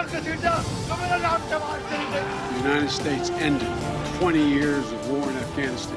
The United States ended 20 years of war in Afghanistan.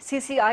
CCI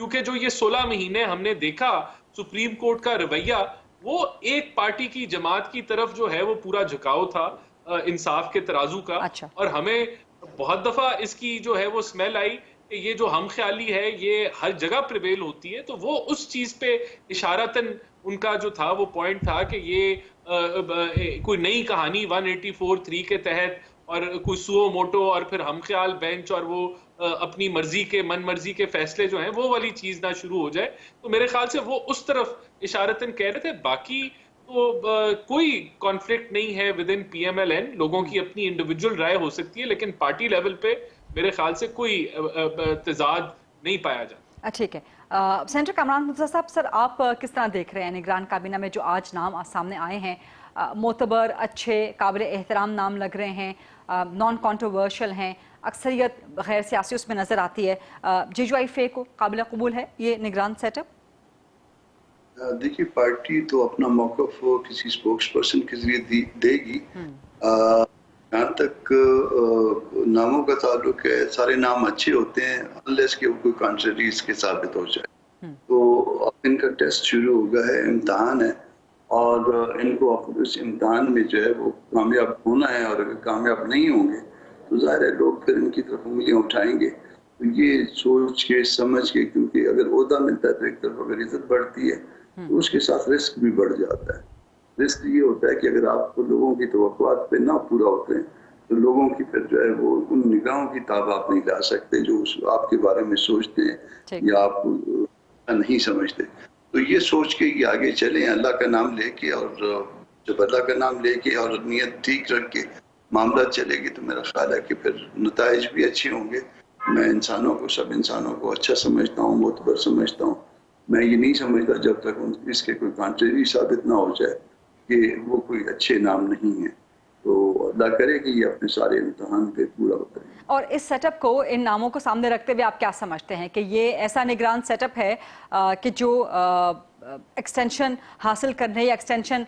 کیونکہ جو یہ 16 مہینے ہم نے دیکھا سپریم کورٹ کا رویہ، وہ ایک پارٹی کی جماعت کی طرف جو ہے وہ پورا جھکاؤ تھا انصاف کے ترازو کا. اور ہمیں بہت دفعہ اس کی جو ہے وہ سمیل آئی کہ یہ جو ہم خیالی ہے یہ ہر جگہ پریویل ہوتی ہے. تو وہ اس چیز پہ اشارتاً ان کا جو تھا وہ پوائنٹ تھا کہ یہ کوئی نئی کہانی 184(3) کے تحت اور کوئی سو موٹو اور پھر ہم خیال بینچ اور وہ اپنی مرضی کے من مرضی کے فیصلے جو ہیں وہ والی چیز نہ شروع ہو جائے. تو میرے خیال سے وہ اس طرف اشارتاً کہہ رہے تھے. باقی تو کوئی کانفلکٹ نہیں ہے within P M L N. لوگوں کی اپنی انڈیویجول رائے ہو سکتی ہے لیکن پارٹی لیول پہ میرے خیال سے کوئی تضاد نہیں پایا جاتا. ٹھیک ہے. سینیٹر کامران مرتضیٰ صاحب، سر آپ کس طرح دیکھ رہے ہیں نگران کابینہ میں جو آج نام سامنے آئے ہیں؟ معتبر، اچھے، قابل احترام نام لگ رہے ہیں، نان کانٹروورشل ہیں، اکثریت غیر سیاسی اس میں نظر آتی ہے. JJI کو قابل قبول ہے یہ نگران سیٹ اپ؟ دیکھیے، پارٹی تو اپنا موقف کسی سپوکس پرسن کے ذریعے دے گی. جہاں تک ناموں کا تعلق ہے، سارے نام اچھے ہوتے ہیں انلیس کہ کوئی کانٹریری اس کے ثابت ہو جائے. تو ان کا ٹیسٹ شروع ہو گیا ہے، امتحان ہے، اور ان کو اس امتحان میں جو ہے وہ کامیاب ہونا ہے. اور اگر کامیاب نہیں ہوں گے تو ظاہر ہے لوگ پھر ان کی طرف انگلیاں اٹھائیں گے. تو یہ سوچ کے سمجھ کے، کیونکہ اگر عہدہ ملتا ہے تو ایک طرف اگر عزت بڑھتی ہے تو اس کے ساتھ رسک بھی بڑھ جاتا ہے. رسک یہ ہوتا ہے کہ اگر آپ کو لوگوں کی توقعات پہ نہ پورا ہوتے ہیں تو لوگوں کی پھر جو ہے وہ ان نگاہوں کی تاب آپ نہیں لا سکتے جو آپ کے بارے میں سوچتے ہیں یا آپ نہیں سمجھتے. تو یہ سوچ کے کہ آگے چلیں اللہ کا نام لے کے، اور جب اللہ کا نام لے کے اور نیت ٹھیک رکھ کے معاملات چلے گی تو میرا خیال ہے کہ پھر نتائج بھی اچھے ہوں گے. میں انسانوں کو، سب انسانوں کو اچھا سمجھتا ہوں، معتبر سمجھتا ہوں. میں یہ نہیں سمجھتا جب تک اس کے کوئی کانٹریری ثابت نہ ہو جائے کہ وہ کوئی اچھے نام نہیں ہے. تو اللہ کرے کہ یہ اپنے سارے امتحان پہ پورا اترے. اور اس سیٹ اپ کو، ان ناموں کو سامنے رکھتے ہوئے آپ کیا سمجھتے ہیں کہ یہ ایسا نگران سیٹ اپ ہے کہ جو ایکسٹینشن حاصل کرنے یا ایکسٹینشن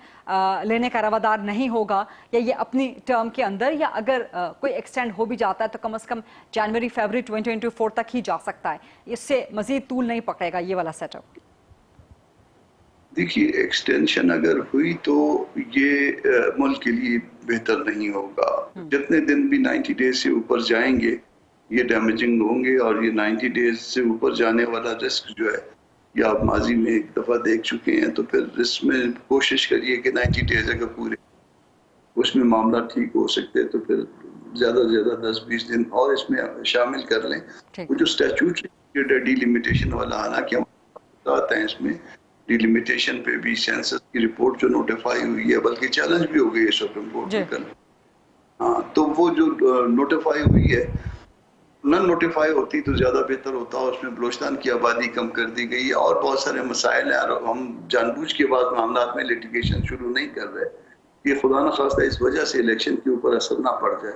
لینے کا روادار نہیں ہوگا، یا یہ اپنی ٹرم کے اندر، یا اگر کوئی ایکسٹینڈ ہو بھی جاتا ہے تو کم از کم جنوری فیبرری 2024 تک ہی جا سکتا ہے، اس سے مزید طول نہیں پکڑے گا یہ والا سیٹ اپ؟ دیکھیے، ایکسٹینشن اگر ہوئی تو یہ ملک کے لیے بہتر نہیں ہوگا. جتنے دن بھی 90 ڈیز سے اوپر جائیں گے یہ ڈیمیجنگ ہوں گے. اور یہ 90 ڈیز سے اوپر جانے والا رسک جو ہے یہ آپ ماضی میں ایک دفعہ دیکھ چکے ہیں. تو پھر اس میں کوشش کریے کہ 90 ڈیز اگر پورے اس میں معاملہ ٹھیک ہو سکتے تو پھر زیادہ سے زیادہ 10-20 دن اور اس میں شامل کر لیں. وہ جو اسٹیچوٹری ڈی لمیٹیشن والا، حالانکہ ہم آتے ہیں اس میں ڈی لمیٹیشن پہ بھی سینسس کی رپورٹ جو نوٹیفائی ہوئی ہے، بلکہ چیلنج بھی ہو گئی ہے سپریم کورٹ میں کل. ہاں، تو وہ جو نوٹیفائی ہوئی ہے، نن نوٹیفائی ہوتی تو زیادہ بہتر ہوتا. اس میں بلوچستان کی آبادی کم کر دی گئی ہے اور بہت سارے مسائل ہیں. اور ہم جان بوجھ کے بعد معاملات میں لیٹیگیشن شروع نہیں کر رہے کہ خدا نخواستہ اس وجہ سے الیکشن کے اوپر اثر نہ پڑ جائے.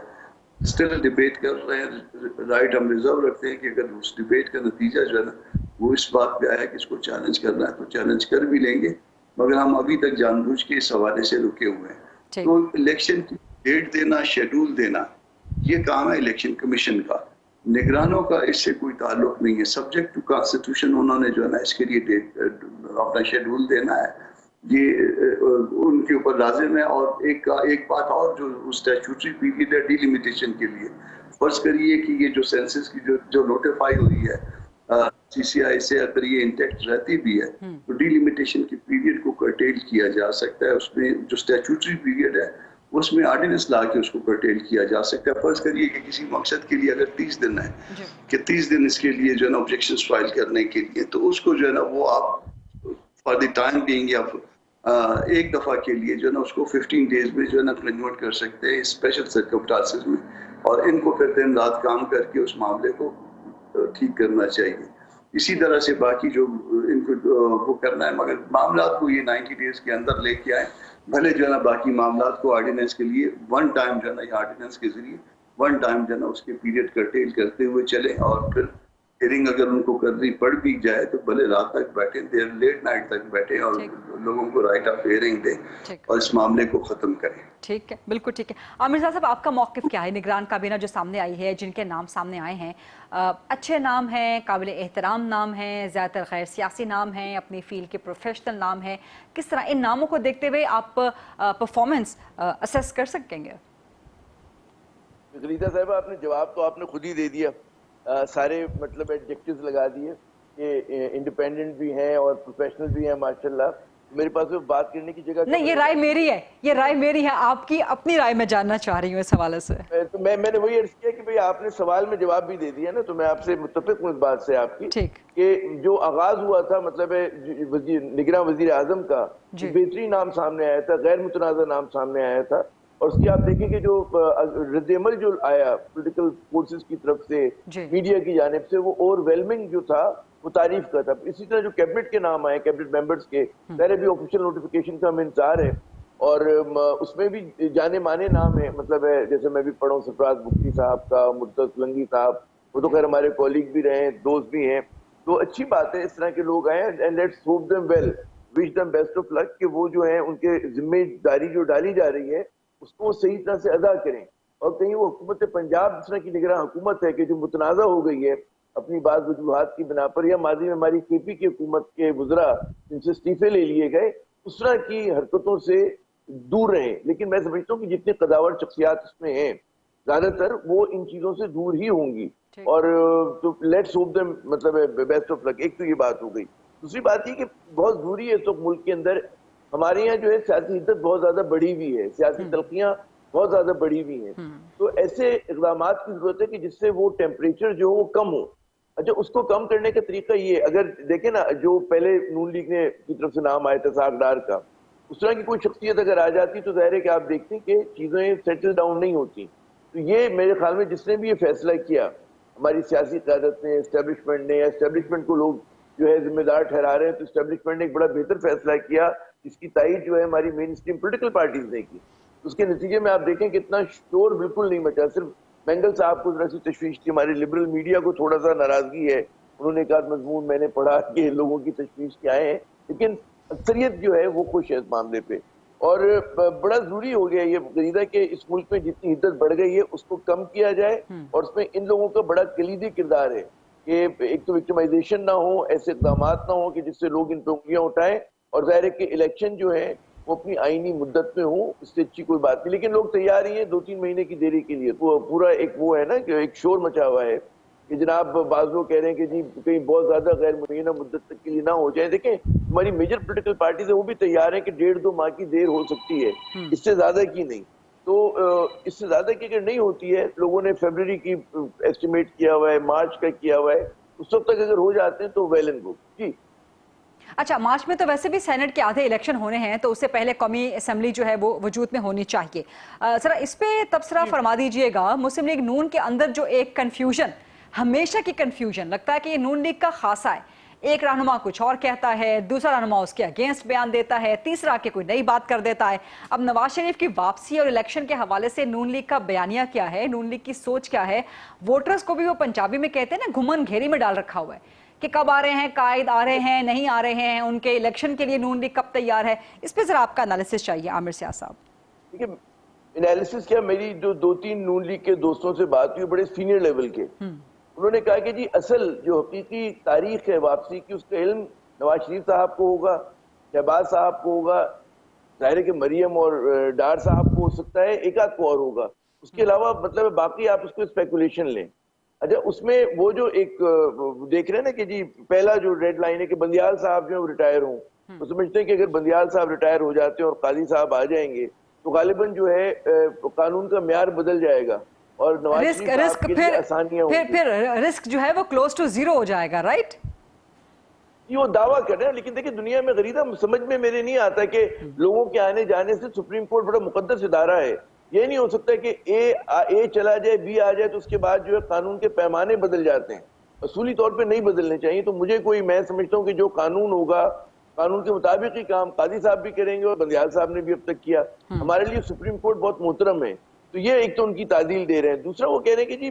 اسٹل ڈیبیٹ کر رہے ہیں، رائٹ ہم ریزرو رکھتے ہیں کہ اگر اس ڈیبیٹ کا نتیجہ جو ہے نا وہ اس بات پہ آیا کہ اس کو چیلنج کرنا ہے تو چیلنج کر بھی لیں گے. مگر ہم ابھی تک جان بوجھ کے اس حوالے سے رکے ہوئے ہیں. تو الیکشن کی ڈیٹ دینا، شیڈول دینا، یہ کام ہے الیکشن کمیشن کا. نگرانوں کا اس سے کوئی تعلق نہیں ہے. سبجیکٹ ٹو کانسٹیٹیوشن انہوں نے جو ہے نا اس کے لیے اپنا شیڈول دینا ہے، یہ ان کے اوپر لازم ہے. اور ایک بات اور، جو اسٹیچوٹری پیریڈ ہے ڈی لمیٹیشن کے لیے، فرض کریے کہ یہ جو سینسس کی جو نوٹیفائی ہوئی ہے سی سی آئی سے، اگر یہ انٹیکٹ رہتی بھی ہے تو ڈی لمیٹیشن کی پیریڈ کو کرٹیل کیا جا سکتا ہے. اس میں جو اسٹیچوٹری پیریڈ ہے اس میں آرڈیننس لا کے اس کو کرٹیل کیا جا سکتا ہے. فرض کریے کہ کسی مقصد کے لیے اگر 30 دن ہے کہ 30 دن اس کے لیے جو ہے نا آبجیکشنز فائل کرنے کے لیے، تو اس کو جو ہے نا وہ آپ فار دی ٹائم بینگ یا ایک دفعہ کے لیے جو ہے نا اس کو 15 ڈیز میں جو ہے نا کنورٹ کر سکتے ہیں اسپیشل سرکمسٹانسز میں. اور ان کو پھر دن رات کام کر کے اس معاملے کو ٹھیک کرنا چاہیے. اسی طرح سے باقی جو ان کو وہ کرنا ہے، مگر معاملات کو یہ 90 ڈیز کے اندر لے کے آئیں. بھلے جو ہے نا باقی معاملات کو آرڈیننس کے لیے ون ٹائم جو ہے نا آرڈیننس کے ذریعے ون ٹائم جو ہے نا اس کے پیریڈ کرٹیل کرتے ہوئے چلیں، اور پھر ہیئرنگ اگر ان کو کرنی پڑ بھی جائے تو بھلے رات تک بیٹھیں، دیر لیٹ نائٹ تک بیٹھیں اور لوگوں کو رائٹ آف ہیئرنگ دیں اور اس معاملے کو ختم کریں. ٹھیک ہے، بالکل ٹھیک ہے. عامر صاحب آپ کا موقف کیا ہے؟ نگران کابینہ جو سامنے آئی ہے، جن کے نام سامنے آئے ہیں، اچھے نام ہیں، قابل احترام نام ہیں، زیادہ تر غیر سیاسی نام ہیں، اپنی فیلڈ کے پروفیشنل نام ہیں. کس طرح ان ناموں کو دیکھتے ہوئے آپ پرفارمنس اسیس کر سکیں گے؟ غریدہ صاحبہ آپ نے جواب تو آپ نے خود ہی دے دیا، سارے مطلب ایڈجیکٹیوز لگا دیے کہ انڈیپینڈنٹ بھی ہیں اور پروفیشنل بھی ہیں ماشاءاللہ. میرے پاس بات کرنے کی جگہ نہیں، یہ رائے میری ہے، یہ رائے میری ہے، آپ کی اپنی رائے میں جاننا چاہ رہی ہوں اس حوالے سے. تو میں نے وہی عرض کیا کہ بھئی آپ نے سوال میں جواب بھی دے دیا نا، تو میں آپ سے متفق ہوں اس بات سے آپ کی ٹھیک کہ جو آغاز ہوا تھا مطلب نگراں وزیر اعظم کا، بہترین نام سامنے آیا تھا، غیر متنازع نام سامنے آیا تھا. اور اس کی آپ دیکھیں کہ جو رد عمل جو آیا پولیٹیکل فورسز کی طرف سے، میڈیا کی جانب سے، وہ اوور ویلمنگ جو تھا وہ تعریف کا تھا. اسی طرح جو کیبنٹ کے نام آئے، کیبنٹ ممبرز کے، پہلے بھی آفیشیل نوٹیفیکیشن کا ہمیں انتظار ہے اور اس میں بھی جانے مانے نام ہیں. مطلب ہے جیسے میں بھی پڑھا ہوں سرفراز بگٹی صاحب کا، مرتضی لنگی صاحب، وہ تو خیر ہمارے کولیگ بھی رہے ہیں، دوست بھی ہیں. تو اچھی بات ہے اس طرح کے لوگ آئے and let's hope them well, wish them best of luck کہ وہ جو ہیں ان کے ذمہ داری جو ڈالی جا رہی ہے اس کو صحیح طرح سے ادا کریں. اور کہیں وہ حکومت پنجاب جس طرح کی نگراں حکومت ہے کہ جو متنازع ہو گئی ہے اپنی بعض وجوہات کی بنا پر، یا ماضی میں ہماری کے پی کی حکومت کے وزراء جن سے استعفے لے لیے گئے، اس طرح کی حرکتوں سے دور رہیں. لیکن میں سمجھتا ہوں کہ جتنے قداور شخصیات اس میں ہیں زیادہ تر وہ ان چیزوں سے دور ہی ہوں گی. اور تو لیٹس ہوپ دیم مطلب بیسٹ آف لک. ایک تو یہ بات ہو گئی. دوسری بات یہ کہ بہت ضروری ہے تو ملک کے اندر ہمارے یہاں جو ہے سیاسی حدت بہت زیادہ بڑھی ہوئی ہے، سیاسی تلخیاں بہت زیادہ بڑھی ہوئی ہیں. تو ایسے اقدامات کی ضرورت ہے کہ جس سے وہ ٹیمپریچر جو وہ کم ہو. اچھا، اس کو کم کرنے کا طریقہ یہ، اگر دیکھیں نا جو پہلے نون لیگ نے کی طرف سے نام آیا تھا اسحاق ڈار کا، اس طرح کی کوئی شخصیت اگر آ جاتی تو ظاہر ہے کہ آپ دیکھتے ہیں کہ چیزیں سیٹل ڈاؤن نہیں ہوتی. تو یہ میرے خیال میں جس نے بھی یہ فیصلہ کیا، ہماری سیاسی قیادت نے، اسٹیبلشمنٹ نے، اسٹیبلشمنٹ کو لوگ جو ہے ذمہ دار ٹھہرا رہے ہیں، تو اسٹیبلشمنٹ نے ایک بڑا بہتر فیصلہ کیا جس کی تائید جو ہے ہماری مین اسٹریم پولیٹیکل پارٹیز نے کی. اس کے نتیجے میں آپ دیکھیں کہ اتنا شور بالکل نہیں مچا. صرف مینگل صاحب کو ذرا سی تشویش تھی، ہمارے لبرل میڈیا کو تھوڑا سا ناراضگی ہے، انہوں نے کہا مضمون میں نے پڑھا کہ لوگوں کی تشویش کیا ہے، لیکن اکثریت جو ہے وہ خوش ہے اس معاملے پہ. اور بڑا ضروری ہو گیا یہ غریدہ کہ اس ملک میں جتنی حدت بڑھ گئی ہے اس کو کم کیا جائے. اور اس میں ان لوگوں کا بڑا کلیدی کردار ہے کہ ایک تو وکٹمائزیشن نہ ہو، ایسے اقدامات نہ ہو کہ جس سے لوگ ان پہ انگلیاں اٹھائیں، اور ظاہر ہے کہ الیکشن جو ہے وہ اپنی آئینی مدت میں ہوں، اس سے اچھی کوئی بات نہیں. لیکن لوگ تیار ہی ہیں 2-3 مہینے کی دیری کے لیے. تو پورا ایک وہ ہے نا کہ ایک شور مچا ہوا ہے کہ جناب بعض لوگ کہہ رہے ہیں کہ جی کہیں بہت زیادہ غیر معینہ مدت تک کے لیے نہ ہو جائے. دیکھیں ہماری میجر پولیٹیکل پارٹیز ہیں وہ بھی تیار ہیں کہ 1.5-2 ماہ کی دیر ہو سکتی ہے، اس سے زیادہ کی نہیں. تو اس سے زیادہ کی اگر نہیں ہوتی ہے، لوگوں نے فیبرری کی ایسٹیمیٹ کیا ہوا ہے، مارچ کا کیا ہوا ہے، اس وقت تک اگر ہو جاتے ہیں تو ویل اینڈ گڈ. جی اچھا، مارچ میں تو ویسے بھی سینٹ کے آدھے الیکشن ہونے ہیں، تو اس سے پہلے قومی اسمبلی جو ہے وہ وجود میں ہونی چاہیے. ذرا اس پہ تبصرہ فرما دیجئے گا. مسلم لیگ نون کے اندر جو ایک کنفیوژن، ہمیشہ کی کنفیوژن لگتا ہے کہ یہ نون لیگ کا خاصہ ہے. ایک رہنما کچھ اور کہتا ہے، دوسرا رہنما اس کے اگینسٹ بیان دیتا ہے، تیسرا کہ کوئی نئی بات کر دیتا ہے. اب نواز شریف کی واپسی اور الیکشن کے حوالے سے نون لیگ کا بیانیہ کیا ہے، نون لیگ کی سوچ کیا ہے؟ ووٹرز کو بھی وہ پنجابی میں کہتے ہیں نا، گھمن گھیری میں ڈال رکھا ہوا ہے کہ کب آ رہے ہیں، قائد آ رہے ہیں، نہیں آ رہے ہیں، ان کے الیکشن کے لیے نون لیگ کب تیار ہے. اس پہ ذرا آپ کا انالیسس چاہیے عامر سیاض صاحب. دیکھیں انالیسس کیا، میری جو 2-3 نون لیگ کے دوستوں سے بات ہوئی بڑے سینئر لیول کے، انہوں نے کہا کہ جی اصل جو حقیقی تاریخ ہے واپسی کی اس کا علم نواز شریف صاحب کو ہوگا، شہباز صاحب کو ہوگا، ظاہر ہے کہ مریم اور ڈار صاحب کو ہو سکتا ہے، ایک آدھ کو اور ہوگا. اس کے علاوہ مطلب باقی آپ اس کو اسپیکولیشن لیں. اچھا، اس میں وہ جو ایک دیکھ رہے ہیں نا کہ جی پہلا جو ریڈ لائن ہے کہ بندیال صاحب جو ہے وہ ریٹائر ہوں، تو سمجھتے ہیں کہ اگر بندیال صاحب ریٹائر ہو جاتے ہیں اور قاضی صاحب آ جائیں گے تو غالباً جو ہے قانون کا معیار بدل جائے گا اور نواز شریف صاحب کے لیے آسانیاں ہوں گی. پھر رسک جو ہے وہ کلوز ٹو زیرو ہو جائے گا، رائٹ؟ یہ وہ دعویٰ کر رہے ہیں. لیکن دیکھیں دنیا میں غریدہ سمجھ میں میرے نہیں آتا کہ لوگوں کے آنے جانے سے سپریم کورٹ بڑا مقدس ادارہ ہے. یہ نہیں ہو سکتا کہ اے چلا جائے، بی آ جائے تو اس کے بعد جو ہے قانون کے پیمانے بدل جاتے ہیں. اصولی طور پہ نہیں بدلنے چاہیے. تو مجھے میں سمجھتا ہوں کہ جو قانون ہوگا قانون کے مطابق ہی کام قاضی صاحب بھی کریں گے اور بندیال صاحب نے بھی اب تک کیا. ہمارے لیے سپریم کورٹ بہت محترم ہے، تو یہ ایک تو ان کی تعدیل دے رہے ہیں. دوسرا وہ کہہ رہے ہیں کہ جی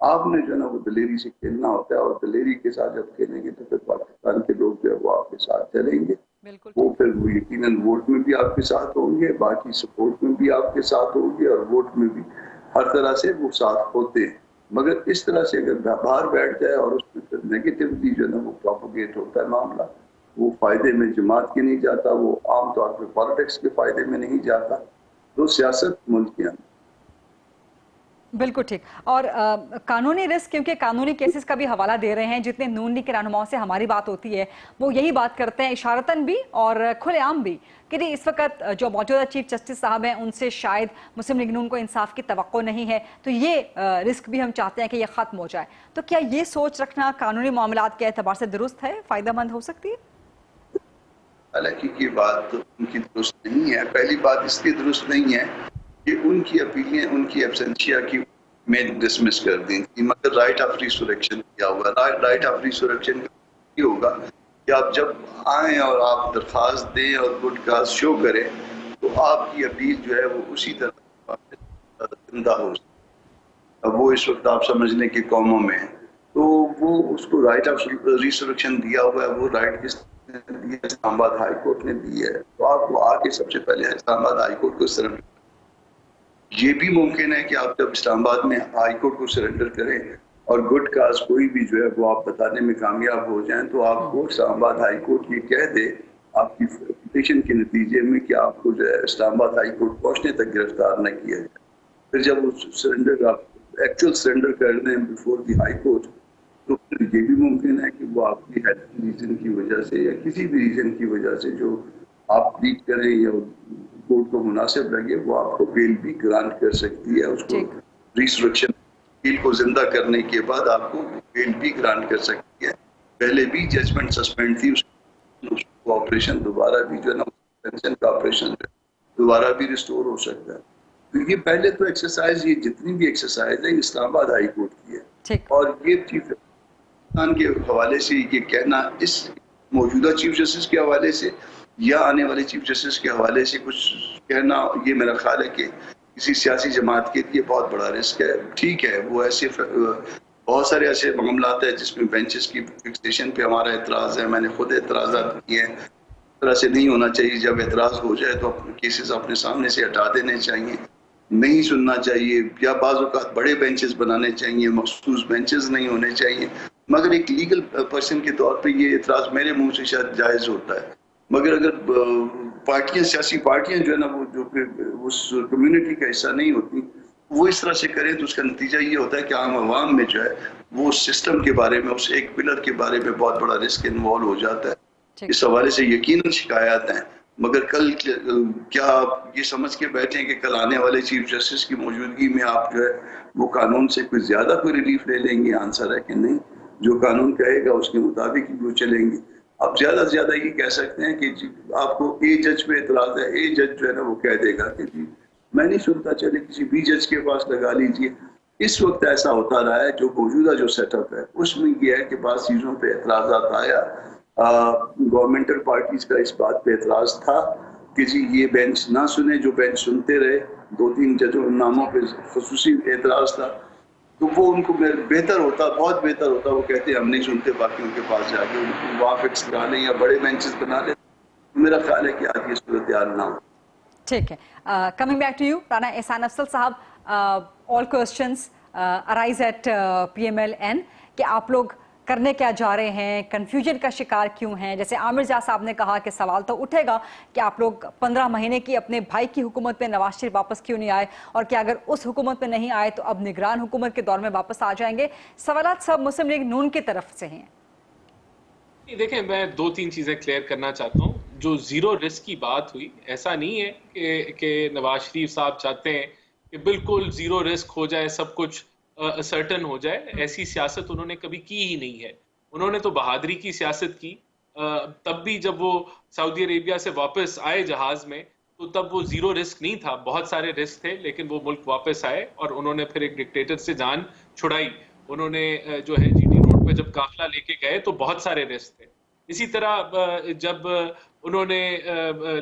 آپ نے جو ہے نا وہ دلیری سے کھیلنا ہوتا ہے، اور دلیری کے ساتھ جب کھیلیں گے تو پھر پاکستان کے لوگ جو ہے وہ آپ کے ساتھ چلیں گے. وہ پھر وہ یقیناً ووٹ میں بھی آپ کے ساتھ ہوں گے، باقی سپورٹ میں بھی آپ کے ساتھ ہوں گے، اور ووٹ میں بھی ہر طرح سے وہ ساتھ ہوتے ہیں. مگر اس طرح سے اگر باہر بیٹھ جائے اور اس میں پھر نیگیٹیولی جو ہے نا وہ پروپیگیٹ ہوتا ہے معاملہ، وہ فائدے میں جماعت کے نہیں جاتا، وہ عام طور پہ پالیٹکس کے فائدے میں نہیں جاتا، تو سیاست ملک کے اندر. بالکل ٹھیک. اور قانونی رسک، کیونکہ قانونی کیسز کا بھی حوالہ دے رہے ہیں، جتنے نون لیگ کے رہنماؤں سے ہماری بات ہوتی ہے وہ یہی بات کرتے ہیں اشارتاً بھی اور کھلے عام بھی کہ اس وقت جو موجودہ چیف جسٹس صاحب ہیں ان سے شاید مسلم لیگ نون کو انصاف کی توقع نہیں ہے، تو یہ رسک بھی ہم چاہتے ہیں کہ یہ ختم ہو جائے. تو کیا یہ سوچ رکھنا قانونی معاملات کے اعتبار سے درست ہے، فائدہ مند ہو سکتی ہے؟ حالانکہ یہ بات ان کی درست نہیں ہے. پہلی بات اس کی درست نہیں ہے کہ ان کی اپیلیں ان کی ایبسنشیا کی میں ڈسمس کر دیں تھی، مگر رائٹ آف ریسوریکشن کیا ہوا. رائٹ آف ریسوریکشن یہ ہوگا کہ آپ جب آئیں اور آپ درخواست دیں اور گڈ کاز شو کریں تو آپ کی اپیل جو ہے وہ اسی طرح زندہ ہو. اب وہ اس وقت آپ سمجھنے کے قوموں میں تو وہ اس کو رائٹ آف ریسوریکشن دیا ہوا ہے. وہ رائٹ کس نے دی ہے؟ اسلام آباد ہائی کورٹ نے دی ہے. تو آپ کو آ کے سب سے پہلے اسلام آباد ہائی کورٹ کو سرنڈر. یہ بھی ممکن ہے کہ آپ جب اسلام آباد میں ہائی کورٹ کو سرنڈر کریں اور گڈ کاز کوئی بھی جو ہے وہ آپ بتانے میں کامیاب ہو جائیں تو آپ کو اسلام آباد ہائی کورٹ یہ کہہ دے آپ کی پٹیشن کے نتیجے میں کہ آپ کو جو ہے اسلام آباد ہائی کورٹ پہنچنے تک گرفتار نہ کیا جائے. پھر جب وہ سرنڈر آپ ایکچوئل سرنڈر کر دیں بیفور دی ہائی کورٹ تو پھر یہ بھی ممکن ہے کہ وہ آپ کی ہیلتھ ریزن کی وجہ سے یا کسی بھی ریزن کی وجہ سے جو آپ پلیڈ کریں یا کورٹ کو مناسب لگے وہ آپ کو بیل بھی گرانٹ کر سکتی ہے. اس کو ریسٹرکشن بیل کو زندہ کرنے کے بعد آپ کو بیل بھی گرانٹ کر سکتی ہے. پہلے بھی ججمنٹ سسپینڈ تھی، اس کو آپریشن دوبارہ بھی جو ہے نا پینشن کا آپریشن دوبارہ بھی ریسٹور ہو سکتا ہے. تو یہ پہلے تو ایکسرسائز، یہ جتنی بھی ایکسرسائز ہے اسلام آباد ہائی کورٹ کی ہے. اور یہ چیف کے حوالے سے یہ کہنا اس موجودہ چیف جسٹس کے حوالے سے یا آنے والے چیف جسٹس کے حوالے سے کچھ کہنا، یہ میرا خیال ہے کہ کسی سیاسی جماعت کے لیے بہت بڑا رسک ہے. ٹھیک ہے، وہ ایسے بہت سارے ایسے معاملات ہیں جس میں بینچز کی فکسیشن پہ ہمارا اعتراض ہے. میں نے خود اعتراضات کیے ہیں. اس طرح سے نہیں ہونا چاہیے. جب اعتراض ہو جائے تو کیسز اپنے سامنے سے ہٹا دینے چاہیے، نہیں سننا چاہیے، یا بعض اوقات بڑے بینچز بنانے چاہیے، مخصوص بینچز نہیں ہونے چاہیے. مگر ایک لیگل پرسن کے طور پہ یہ اعتراض میرے منہ سے شاید جائز ہوتا ہے. مگر اگر پارٹیاں، سیاسی پارٹیاں جو ہے نا وہ جو کہ اس کمیونٹی کا حصہ نہیں ہوتی، وہ اس طرح سے کریں تو اس کا نتیجہ یہ ہوتا ہے کہ عام عوام میں جو ہے وہ سسٹم کے بارے میں، اس ایک پلر کے بارے میں بہت بڑا رسک انوالو ہو جاتا ہے. اس حوالے سے یقیناً شکایات ہیں. مگر کل کیا آپ یہ سمجھ کے بیٹھیں کہ کل آنے والے چیف جسٹس کی موجودگی میں آپ جو ہے وہ قانون سے کوئی زیادہ کوئی ریلیف لے لیں گے؟ آنسر ہے کہ نہیں. جو قانون کہے گا اس کے مطابق ہی وہ چلیں گے. آپ زیادہ سے زیادہ یہ کہہ سکتے ہیں کہ جی آپ کو اے جج پہ اعتراض ہے، اے جج جو ہے نا وہ کہہ دے گا کہ جی میں نہیں سنتا، چلے کسی بی جج کے پاس لگا لیجئے. اس وقت ایسا ہوتا رہا ہے، جو موجودہ جو سیٹ اپ ہے اس میں یہ ہے کہ بعض چیزوں پہ اعتراضات آیا. گورنمنٹل پارٹیز کا اس بات پہ اعتراض تھا کہ جی یہ بینچ نہ سنے، جو بینچ سنتے رہے. 2-3 ججوں ناموں پہ خصوصی اعتراض تھا. تو وہ ان کو بہتر ہوتا، بہت بہتر ہوتا، وہ کہتے ہیں ہم نہیں سنتے، باقیوں کے پاس جا کے ان کو وہاں فکس کرا لیں یا بڑے بینچز بنا لیں. میرا خیال ہے کہ آج یہ صورتحال نہ ہو. ٹھیک ہے. Coming back to you Rana Ahsan Afzal sahab, all questions arise at PMLN کہ آپ لوگ کرنے کیا جا رہے ہیں، کنفیوژن کا شکار کیوں ہیں؟ جیسے عامر جا صاحب نے کہا کہ سوال تو اٹھے گا کہ آپ لوگ 15 مہینے کی اپنے بھائی کی حکومت میں نواز شریف واپس کیوں نہیں آئے، اور کہ اگر اس حکومت میں نہیں آئے تو اب نگران حکومت کے دور میں واپس آ جائیں گے. سوالات سب مسلم لیگ نون کی طرف سے ہیں. دیکھیں، میں 2-3 چیزیں کلیئر کرنا چاہتا ہوں. جو زیرو رسک کی بات ہوئی، ایسا نہیں ہے کہ نواز شریف صاحب چاہتے ہیں کہ بالکل زیرو رسک ہو جائے، سب کچھ سرٹن ہو جائے. ایسی سیاست انہوں نے کبھی کی ہی نہیں ہے. انہوں نے تو بہادری کی سیاست کی. تب بھی جب وہ سعودی عربیہ سے واپس آئے جہاز میں تو تب وہ زیرو رسک نہیں تھا، بہت سارے رسک تھے، لیکن وہ ملک واپس آئے اور انہوں نے پھر ایک ڈکٹیٹر سے جان چھڑائی. انہوں نے جو ہے GT روڈ پہ جب قافلہ لے کے گئے تو بہت سارے رسک تھے. اسی طرح جب انہوں نے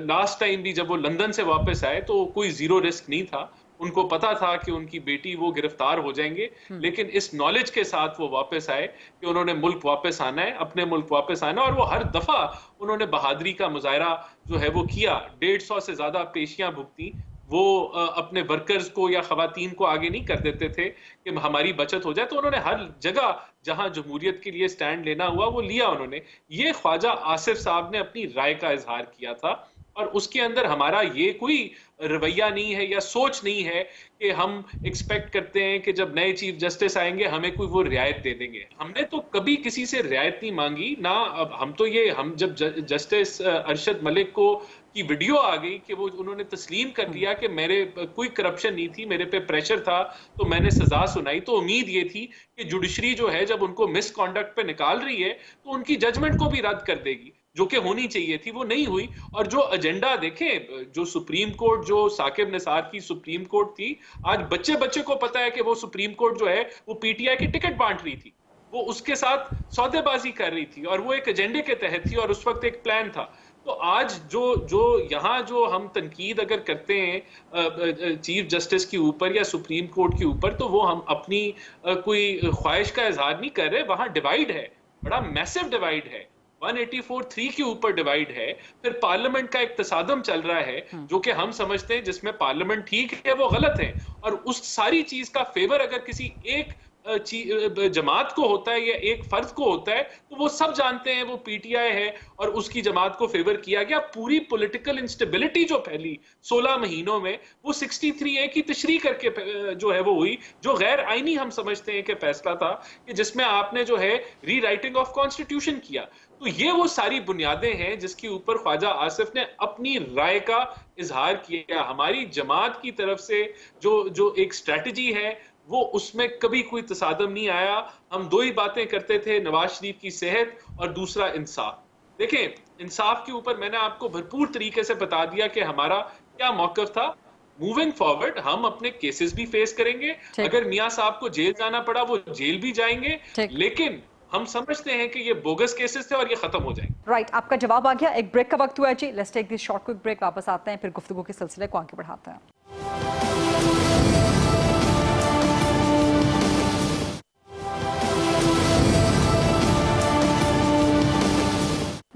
لاسٹ ٹائم بھی جب وہ لندن سے واپس آئے تو کوئی زیرو رسک نہیں تھا. ان کو پتا تھا کہ ان کی بیٹی وہ گرفتار ہو جائیں گے، لیکن اس نالج کے ساتھ وہ واپس آئے کہ انہوں نے ملک واپس آنا ہے، اپنے ملک واپس آنا ہے، اور وہ ہر دفعہ انہوں نے بہادری کا مظاہرہ جو ہے وہ کیا. 150 سے زیادہ پیشیاں بھگتی. وہ اپنے ورکرز کو یا خواتین کو آگے نہیں کر دیتے تھے کہ ہماری بچت ہو جائے، تو انہوں نے ہر جگہ جہاں جمہوریت کے لیے سٹینڈ لینا ہوا وہ لیا انہوں نے. یہ خواجہ آصف صاحب نے اپنی رائے کا اظہار کیا تھا، اور اس کے اندر ہمارا یہ کوئی رویہ نہیں ہے یا سوچ نہیں ہے کہ ہم ایکسپیکٹ کرتے ہیں کہ جب نئے چیف جسٹس آئیں گے ہمیں کوئی وہ رعایت دے دیں گے. ہم نے تو کبھی کسی سے رعایت نہیں مانگی نہ. ہم جب جسٹس ارشد ملک کو کی ویڈیو آ گئی کہ وہ انہوں نے تسلیم کر لیا کہ میرے کوئی کرپشن نہیں تھی، میرے پہ پریشر تھا تو میں نے سزا سنائی، تو امید یہ تھی کہ جوڈیشری جو ہے جب ان کو مس کانڈکٹ پہ نکال رہی ہے تو ان کی ججمنٹ کو بھی رد کر دے گی، جو کہ ہونی چاہیے تھی، وہ نہیں ہوئی. اور جو ایجنڈا دیکھیں، جو سپریم کورٹ، جو ثاقب نثار کی سپریم کورٹ تھی، آج بچے کو پتا ہے کہ وہ سپریم کورٹ جو ہے وہ پی ٹی آئی کی ٹکٹ بانٹ رہی تھی، وہ اس کے ساتھ سودے بازی کر رہی تھی، اور وہ ایک ایجنڈے کے تحت تھی، اور اس وقت ایک پلان تھا. تو آج جو یہاں جو ہم تنقید اگر کرتے ہیں چیف جسٹس کے اوپر یا سپریم کورٹ کے اوپر، تو وہ ہم اپنی کوئی خواہش کا اظہار نہیں کر رہے. وہاں ڈیوائیڈ ہے، بڑا میسو ڈیوائیڈ ہے، 184-3 کے اوپر ڈیوائیڈ ہے. پھر پارلیمنٹ کا ایک تصادم چل رہا ہے جو کہ ہم سمجھتے ہیں جس میں پارلیمنٹ ٹھیک ہے وہ غلط ہے، اور اس ساری چیز کا فیور اگر کسی ایک جماعت کو ہوتا ہے یا ایک فرد کو ہوتا ہے تو وہ سب جانتے ہیں وہ پی ٹی آئی ہے اور اس کی جماعت کو فیور کیا گیا. پوری پولیٹیکل انسٹیبلٹی جو پھیلی 16 مہینوں میں، وہ 63A کی تشریح کر کے جو ہے وہ ہوئی، جو غیر آئینی ہم سمجھتے ہیں کہ فیصلہ تھا، کہ جس میں آپ نے جو ہے ری رائٹنگ آف کانسٹیٹیوشن کیا. تو یہ وہ ساری بنیادیں ہیں جس کے اوپر خواجہ آصف نے اپنی رائے کا اظہار کیا. ہماری جماعت کی طرف سے جو ایک سٹریٹجی ہے وہ اس میں کبھی کوئی تصادم نہیں آیا. ہم دو ہی باتیں کرتے تھے، نواز شریف کی صحت اور دوسرا انصاف. دیکھیں، انصاف کے اوپر میں نے آپ کو بھرپور طریقے سے بتا دیا کہ ہمارا کیا موقف تھا. موونگ فارورڈ ہم اپنے کیسز بھی فیس کریں گے، اگر میاں صاحب کو جیل جانا پڑا وہ جیل بھی جائیں گے، لیکن ہم سمجھتے ہیں کہ یہ بوگس کیسز تھے اور یہ ختم ہو جائیں گے. رائٹ، آپ کا جواب آ گیا. ایک بریک کا وقت ہوا ہے جی. Let's take this short quick break, واپس آتے ہیں، پھر گفتگو کے سلسلے کو آگے بڑھاتے ہیں.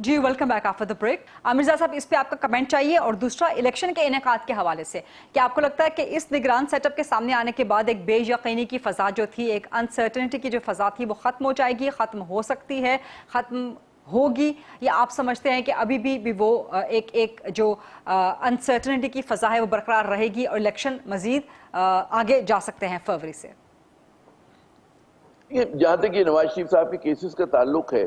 جی welcome back after the break. Mirza sahab, اس پہ آپ کا کمنٹ چاہیے. اور دوسرا، الیکشن کے انعقاد کے حوالے سے کیا آپ کو لگتا ہے کہ اس نگران سیٹ اپ کے سامنے آنے کے بعد ایک بے یقینی کی فضا جو تھی، ایک انسرٹنٹی کی جو فضا تھی، وہ ختم ہو جائے گی، ختم ہو سکتی ہے، ختم ہوگی، یا آپ سمجھتے ہیں کہ ابھی بھی وہ ایک جو انسرٹنٹی کی فضا ہے وہ برقرار رہے گی اور الیکشن مزید آگے جا سکتے ہیں فروری سے؟ جہاں تک یہ نواز شریف صاحب کے کیسز کا تعلق ہے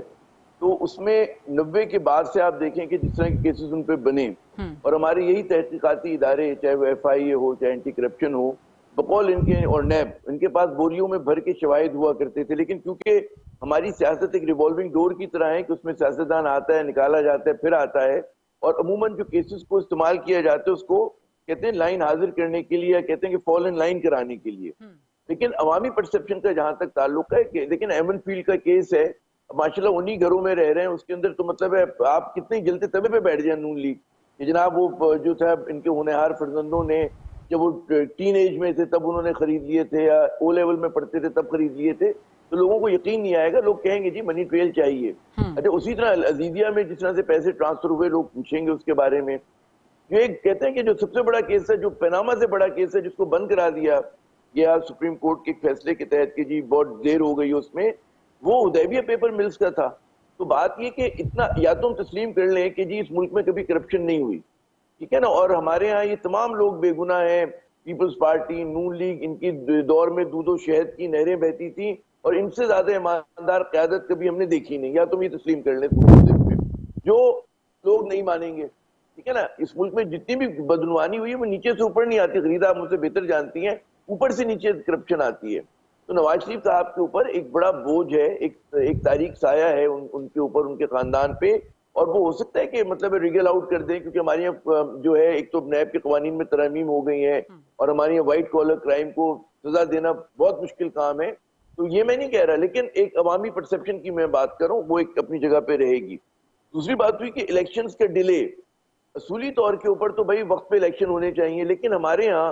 تو اس میں 90 کے بعد سے آپ دیکھیں کہ جس طرح کے کیسز ان پہ بنے، اور ہمارے یہی تحقیقاتی ادارے، چاہے وہ ایف آئی اے ہو، چاہے اینٹی کرپشن ہو، بقول ان کے اور نیب، ان کے پاس بوریوں میں بھر کے شواہد ہوا کرتے تھے. لیکن کیونکہ ہماری سیاست ایک ریوالونگ ڈور کی طرح ہے کہ اس میں سیاستدان آتا ہے، نکالا جاتا ہے، پھر آتا ہے، اور عموماً جو کیسز کو استعمال کیا جاتا ہے اس کو کہتے ہیں لائن حاضر کرنے کے لیے، کہتے ہیں کہ فال ان لائن کرانے کے لیے. لیکن عوامی پرسپشن کا جہاں تک تعلق ہے کہ لیکن ایمن فیلڈ کا کیس ہے، ماشاءاللہ انہی گھروں میں رہ رہے ہیں، اس کے اندر تو مطلب ہے آپ کتنے جلتے طبے پہ بیٹھ جائیں نون لیگ کہ جناب وہ جو تھا ان کے ہونہار فرزندوں نے جب وہ ٹین ایج میں تھے تب انہوں نے خرید لیے تھے، یا او لیول میں پڑھتے تھے تب خرید لیے تھے، تو لوگوں کو یقین نہیں آئے گا، لوگ کہیں گے جی منی ٹریل چاہیے. اچھا، اسی طرح عزیزیہ میں جس طرح سے پیسے ٹرانسفر ہوئے لوگ پوچھیں گے اس کے بارے میں. جو ایک کہتے ہیں کہ جو سب سے بڑا کیس ہے، جو پیناما سے بڑا کیس ہے، جس کو بند کرا دیا گیا سپریم کورٹ کے فیصلے کے تحت کہ جی بہت دیر ہو گئی اس میں، وہ حدیبیہ پیپر ملز کا تھا. تو بات یہ کہ اتنا یا تو ہم تسلیم کر لیں کہ جی اس ملک میں کبھی کرپشن نہیں ہوئی، ٹھیک ہے نا، اور ہمارے ہاں یہ تمام لوگ بے گناہ ہیں، پیپلز پارٹی، نون لیگ، ان کی دور میں دودھ و شہد کی نہریں بہتی تھیں اور ان سے زیادہ ایماندار قیادت کبھی ہم نے دیکھی نہیں. یا تم یہ تسلیم کر لیں جو لوگ نہیں مانیں گے، ٹھیک ہے نا. اس ملک میں جتنی بھی بدعنوانی ہوئی ہے وہ نیچے سے اوپر نہیں آتی، غریدہ آپ مجھ سے بہتر جانتی ہیں، اوپر سے نیچے کرپشن آتی ہے. تو نواز شریف صاحب کے اوپر ایک بڑا بوجھ ہے، ایک تاریخ سایہ ہے ان کے اوپر، ان کے خاندان پہ، اور وہ ہو سکتا ہے کہ مطلب ریگل آؤٹ کر دیں، کیونکہ ہمارے یہاں جو ہے ایک تو نیب کے قوانین میں ترامیم ہو گئی ہیں اور ہمارے یہاں وائٹ کالر کرائم کو سزا دینا بہت مشکل کام ہے. تو یہ میں نہیں کہہ رہا، لیکن ایک عوامی پرسپشن کی میں بات کروں، وہ ایک اپنی جگہ پہ رہے گی. دوسری بات ہوئی کہ الیکشنز کا ڈیلے، اصولی طور کے اوپر تو بھائی وقت پہ الیکشن ہونے چاہیے، لیکن ہمارے ہاں